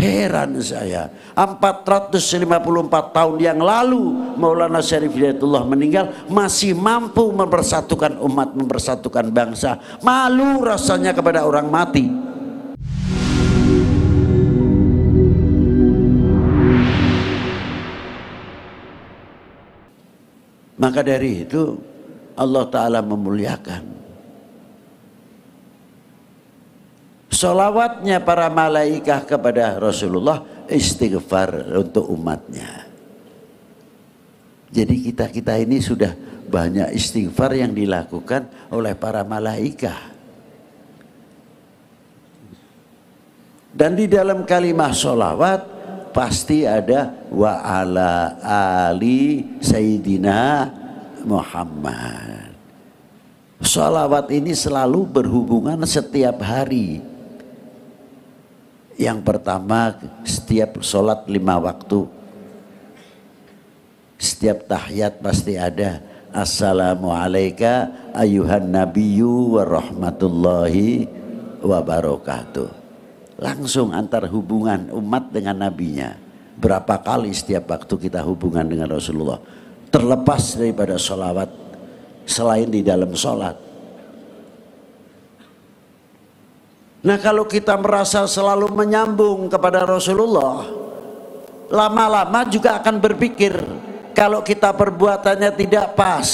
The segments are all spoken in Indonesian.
Heran saya, 454 tahun yang lalu Maulana Syarif Hidayatullah meninggal, masih mampu mempersatukan umat, mempersatukan bangsa. Malu rasanya kepada orang mati. Maka dari itu Allah Ta'ala memuliakan. Sholawatnya para malaikat kepada Rasulullah, istighfar untuk umatnya. Jadi kita ini sudah banyak istighfar yang dilakukan oleh para malaikat. Dan di dalam kalimat sholawat pasti ada wa ala ali Sayyidina Muhammad. Sholawat ini selalu berhubungan setiap hari. Yang pertama, setiap sholat 5 waktu, setiap tahiyat pasti ada assalamualaikum ayuhan nabiyyu wa rahmatullahi wa barakatuh. Langsung antar hubungan umat dengan nabinya. Berapa kali setiap waktu kita hubungan dengan Rasulullah, terlepas daripada sholawat selain di dalam sholat. Nah, kalau kita merasa selalu menyambung kepada Rasulullah, lama-lama juga akan berpikir kalau kita perbuatannya tidak pas,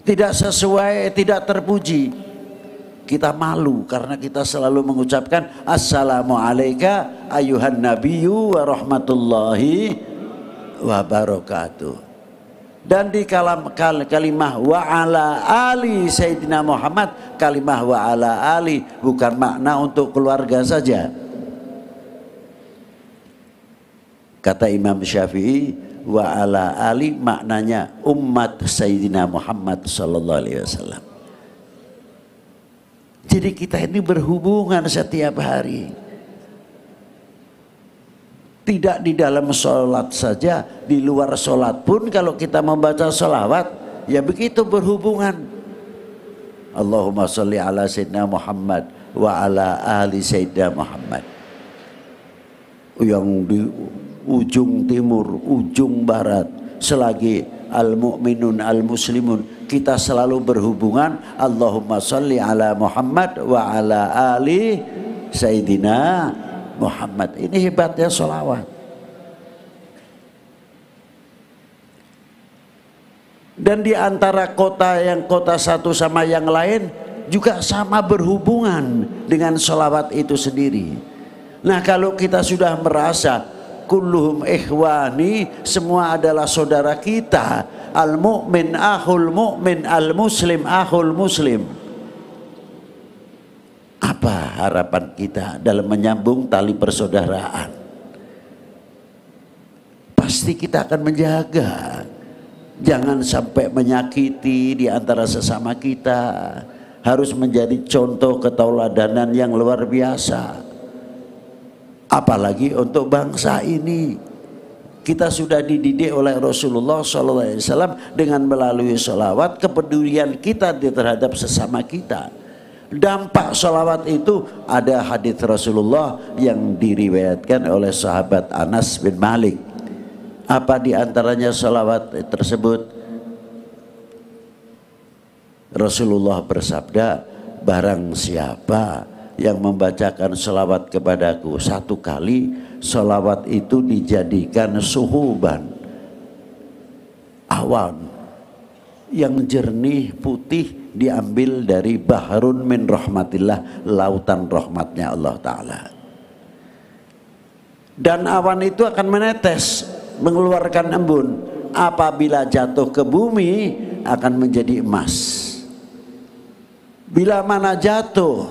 tidak sesuai, tidak terpuji, kita malu karena kita selalu mengucapkan assalamualaikum ayuhan nabiyyu wa rahmatullahi wa barakatuh. Dan di kalimah wa ala ali Sayyidina Muhammad, kalimah wa ala ali bukan makna untuk keluarga saja. Kata Imam Syafi'i, wa ala ali maknanya umat Sayyidina Muhammad sallallahu alaihi wasallam. Jadi kita ini berhubungan setiap hari. Tidak di dalam sholat saja, di luar sholat pun kalau kita membaca sholawat, ya begitu berhubungan. Allahumma sholli ala Sayyidina Muhammad wa ala ali Sayyidina Muhammad. Yang di ujung timur, ujung barat, selagi al-mu'minun al-muslimun, kita selalu berhubungan Allahumma sholli ala Muhammad wa ala ali Sayyidina Muhammad. Ini hebatnya sholawat. Dan di antara kota satu sama yang lain juga sama berhubungan dengan sholawat itu sendiri. Nah, kalau kita sudah merasa kulluhum ikhwani, semua adalah saudara kita, al-mu'min akhul mu'min, al-muslim akhul muslim, apa harapan kita dalam menyambung tali persaudaraan? Pasti kita akan menjaga, jangan sampai menyakiti di antara sesama kita. Harus menjadi contoh ketauladanan yang luar biasa. Apalagi untuk bangsa ini. Kita sudah dididik oleh Rasulullah SAW dengan melalui sholawat, kepedulian kita terhadap sesama kita. Dampak sholawat itu ada hadits Rasulullah yang diriwayatkan oleh sahabat Anas bin Malik. Apa di antaranya sholawat tersebut? Rasulullah bersabda, barang siapa yang membacakan sholawat kepadaku 1 kali, sholawat itu dijadikan suhuban, awan yang jernih putih, diambil dari bahrun min rahmatillah, lautan rahmatnya Allah Ta'ala. Dan awan itu akan menetes, mengeluarkan embun. Apabila jatuh ke bumi akan menjadi emas. Bila mana jatuh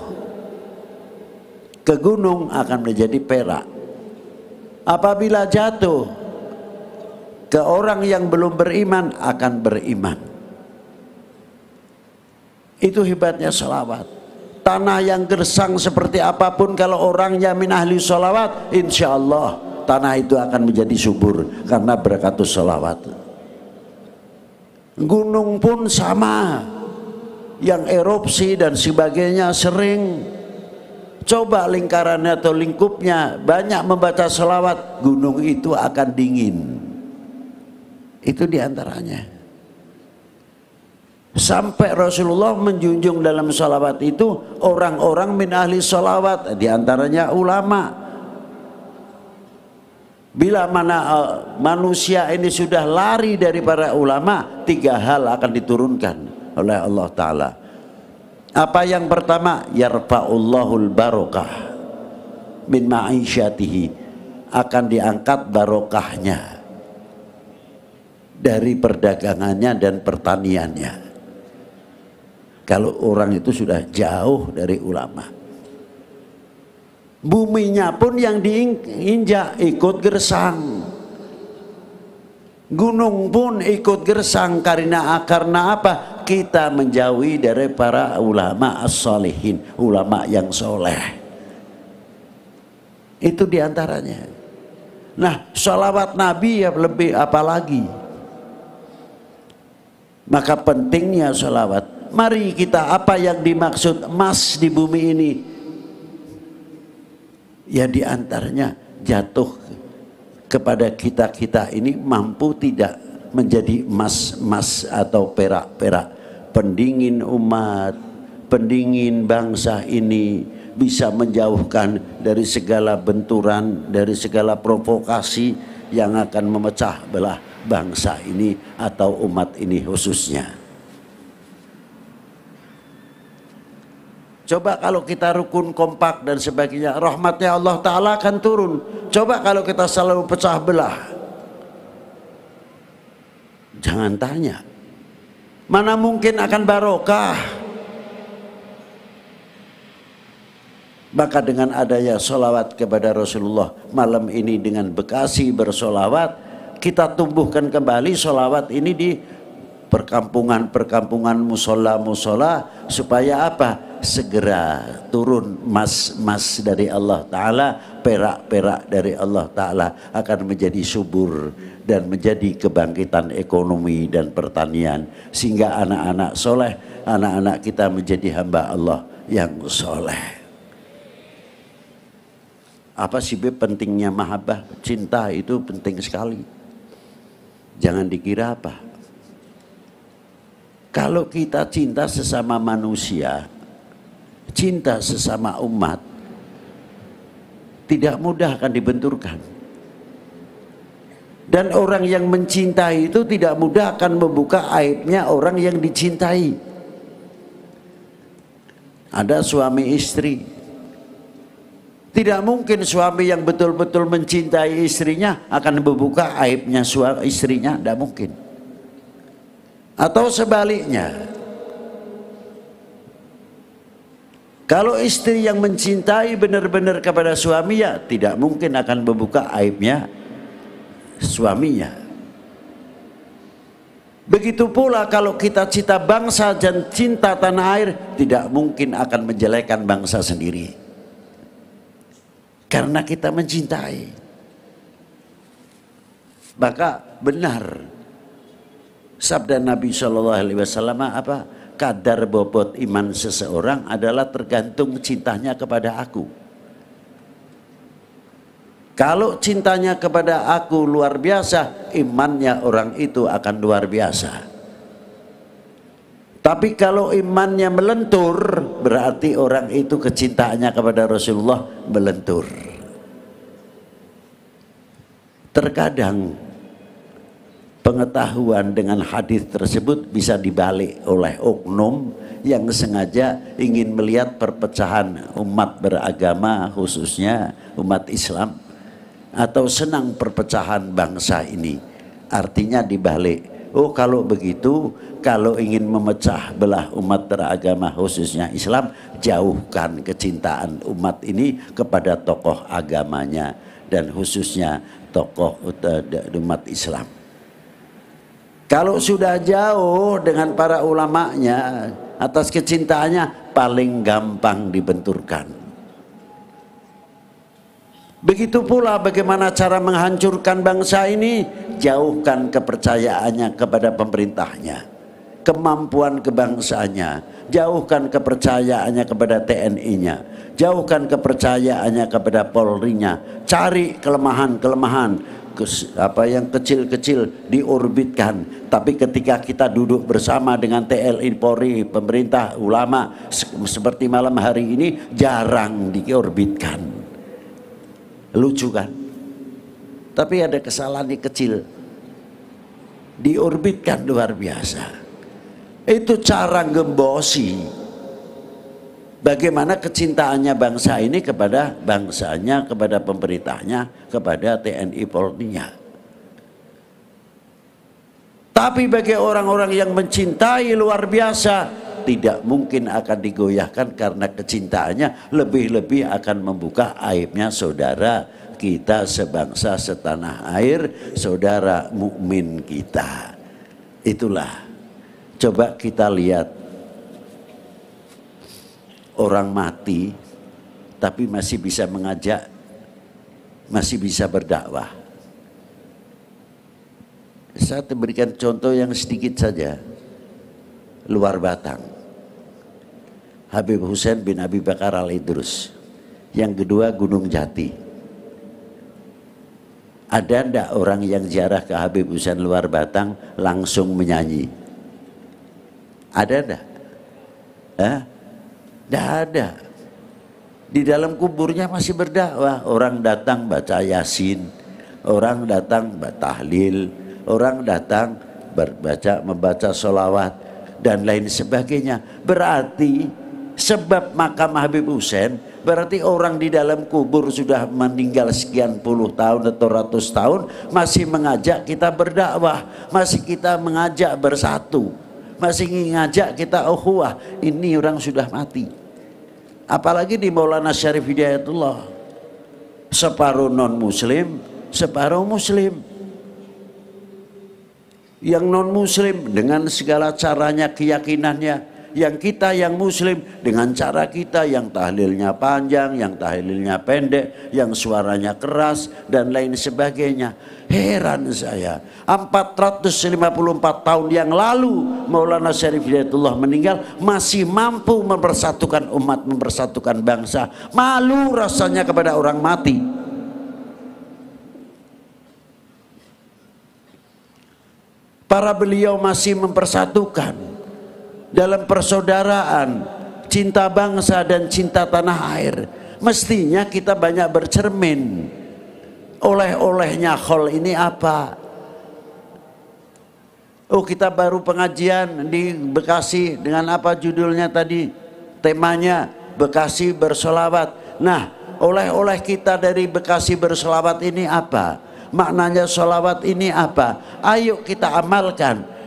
ke gunung akan menjadi perak. Apabila jatuh ke orang yang belum beriman akan beriman. Itu hebatnya sholawat. Tanah yang gersang seperti apapun, kalau orangnya min ahli sholawat, insya Allah tanah itu akan menjadi subur karena berakatus sholawat. Gunung pun sama, yang erupsi dan sebagainya sering. Coba lingkarannya atau lingkupnya banyak membaca sholawat, gunung itu akan dingin. Itu diantaranya. Sampai Rasulullah menjunjung dalam sholawat itu orang-orang min ahli sholawat, diantaranya ulama. Bila mana manusia ini sudah lari dari para ulama, 3 hal akan diturunkan oleh Allah Ta'ala. Apa yang pertama? Yarfa'ullahul barokah min ma'isyatihi, akan diangkat barokahnya dari perdagangannya dan pertaniannya. Kalau orang itu sudah jauh dari ulama, buminya pun yang diinjak ikut gersang, gunung pun ikut gersang. Karena apa? Kita menjauhi dari para ulama as-salihin, ulama yang soleh. Itu diantaranya. Nah, sholawat Nabi ya lebih apalagi. Maka pentingnya sholawat. Mari kita, apa yang dimaksud emas di bumi ini? Ya diantaranya jatuh kepada kita ini mampu tidak menjadi emas atau perak-perak, pendingin umat, pendingin bangsa ini, bisa menjauhkan dari segala benturan, dari segala provokasi yang akan memecah belah bangsa ini atau umat ini khususnya. Coba kalau kita rukun, kompak dan sebagainya, rahmatnya Allah Ta'ala akan turun. Coba kalau kita selalu pecah belah, jangan tanya, mana mungkin akan barokah. Maka dengan adanya sholawat kepada Rasulullah malam ini, dengan Bekasi bersolawat, kita tumbuhkan kembali sholawat ini di perkampungan-perkampungan, musola-musola, supaya apa? Segera turun emas dari Allah Ta'ala, perak-perak dari Allah Ta'ala, akan menjadi subur dan menjadi kebangkitan ekonomi dan pertanian, sehingga anak-anak soleh, anak-anak kita menjadi hamba Allah yang soleh. Apa sih pentingnya mahabbah? Cinta itu penting sekali. Jangan dikira apa. Kalau kita cinta sesama manusia, cinta sesama umat, tidak mudah akan dibenturkan. Dan orang yang mencintai itu tidak mudah akan membuka aibnya orang yang dicintai. Ada suami istri, tidak mungkin suami yang betul-betul mencintai istrinya akan membuka aibnya istrinya, tidak mungkin. Atau sebaliknya, kalau istri yang mencintai benar-benar kepada suaminya, tidak mungkin akan membuka aibnya suaminya. Begitu pula kalau kita cinta bangsa dan cinta tanah air, tidak mungkin akan menjelekkan bangsa sendiri. Karena kita mencintai. Maka benar sabda Nabi SAW apa? Kadar bobot iman seseorang adalah tergantung cintanya kepada aku. Kalau cintanya kepada aku luar biasa, imannya orang itu akan luar biasa. Tapi kalau imannya melentur, berarti orang itu kecintaannya kepada Rasulullah melentur. Terkadang pengetahuan dengan hadis tersebut bisa dibalik oleh oknum yang sengaja ingin melihat perpecahan umat beragama, khususnya umat Islam, atau senang perpecahan bangsa ini. Artinya dibalik, oh kalau begitu, kalau ingin memecah belah umat beragama khususnya Islam, jauhkan kecintaan umat ini kepada tokoh agamanya dan khususnya tokoh umat Islam. Kalau sudah jauh dengan para ulamanya, atas kecintaannya paling gampang dibenturkan. Begitu pula bagaimana cara menghancurkan bangsa ini, jauhkan kepercayaannya kepada pemerintahnya. kemampuan kebangsaannya, jauhkan kepercayaannya kepada TNI-nya, jauhkan kepercayaannya kepada Polri-nya, cari kelemahan-kelemahan yang kecil-kecil diorbitkan. Tapi ketika kita duduk bersama dengan TNI, Polri, pemerintah, ulama seperti malam hari ini, jarang diorbitkan. Lucu kan? Tapi ada kesalahan kecil diorbitkan luar biasa. Itu cara gembosi bagaimana kecintaannya bangsa ini kepada bangsanya, kepada pemerintahnya, kepada TNI Polri-nya. Tapi bagi orang-orang yang mencintai luar biasa, tidak mungkin akan digoyahkan karena kecintaannya lebih-lebih akan membuka aibnya saudara kita sebangsa setanah air, saudara mukmin kita. Itulah, coba kita lihat orang mati tapi masih bisa mengajak, masih bisa berdakwah. Saya berikan contoh yang sedikit saja. Luar Batang, Habib Hussein bin Abi Bakar Al-Idrus. Yang kedua Gunung Jati. Ada ndak orang yang ziarah ke Habib Hussein Luar Batang langsung menyanyi? Ada ndak? Tidak ada. Di dalam kuburnya masih berdakwah. Orang datang baca Yasin, orang datang tahlil, orang datang membaca sholawat dan lain sebagainya. Berarti sebab makam Habib Hussein, berarti orang di dalam kubur sudah meninggal sekian puluh tahun atau ratus tahun masih mengajak kita berdakwah, masih kita mengajak bersatu, masih ngajak kita ukhuwah. Ini orang sudah mati. Apalagi di Maulana Syarif Hidayatullah, separuh non muslim, separuh muslim. Yang non muslim dengan segala caranya, keyakinannya, yang kita yang muslim dengan cara kita yang tahlilnya panjang, yang tahlilnya pendek, yang suaranya keras dan lain sebagainya. Heran saya, 454 tahun yang lalu Maulana Syarif Hidayatullah meninggal masih mampu mempersatukan umat, mempersatukan bangsa. Malu rasanya kepada orang mati. Para beliau masih mempersatukan dalam persaudaraan, cinta bangsa dan cinta tanah air. Mestinya kita banyak bercermin. Oleh-olehnya khol ini apa? Oh, kita baru pengajian di Bekasi dengan apa judulnya tadi? Temanya Bekasi bersolawat. Nah, oleh-oleh kita dari Bekasi bersolawat ini apa? Maknanya solawat ini apa? Ayo kita amalkan.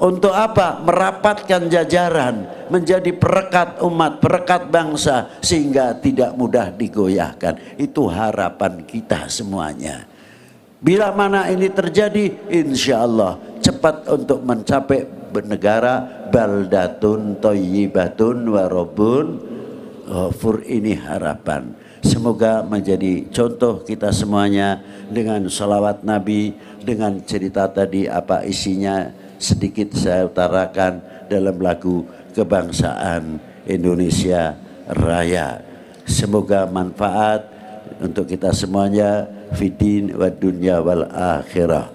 Untuk apa? Merapatkan jajaran, menjadi perekat umat, perekat bangsa, sehingga tidak mudah digoyahkan. Itu harapan kita semuanya. Bila mana ini terjadi, insya Allah cepat untuk mencapai bernegara baldatun thayyibatun warobun ghafur. Ini harapan. Semoga menjadi contoh kita semuanya dengan salawat Nabi, dengan cerita tadi apa isinya sedikit saya utarakan dalam lagu kebangsaan Indonesia Raya. Semoga manfaat untuk kita semuanya, fid din wad dunya wal akhirah.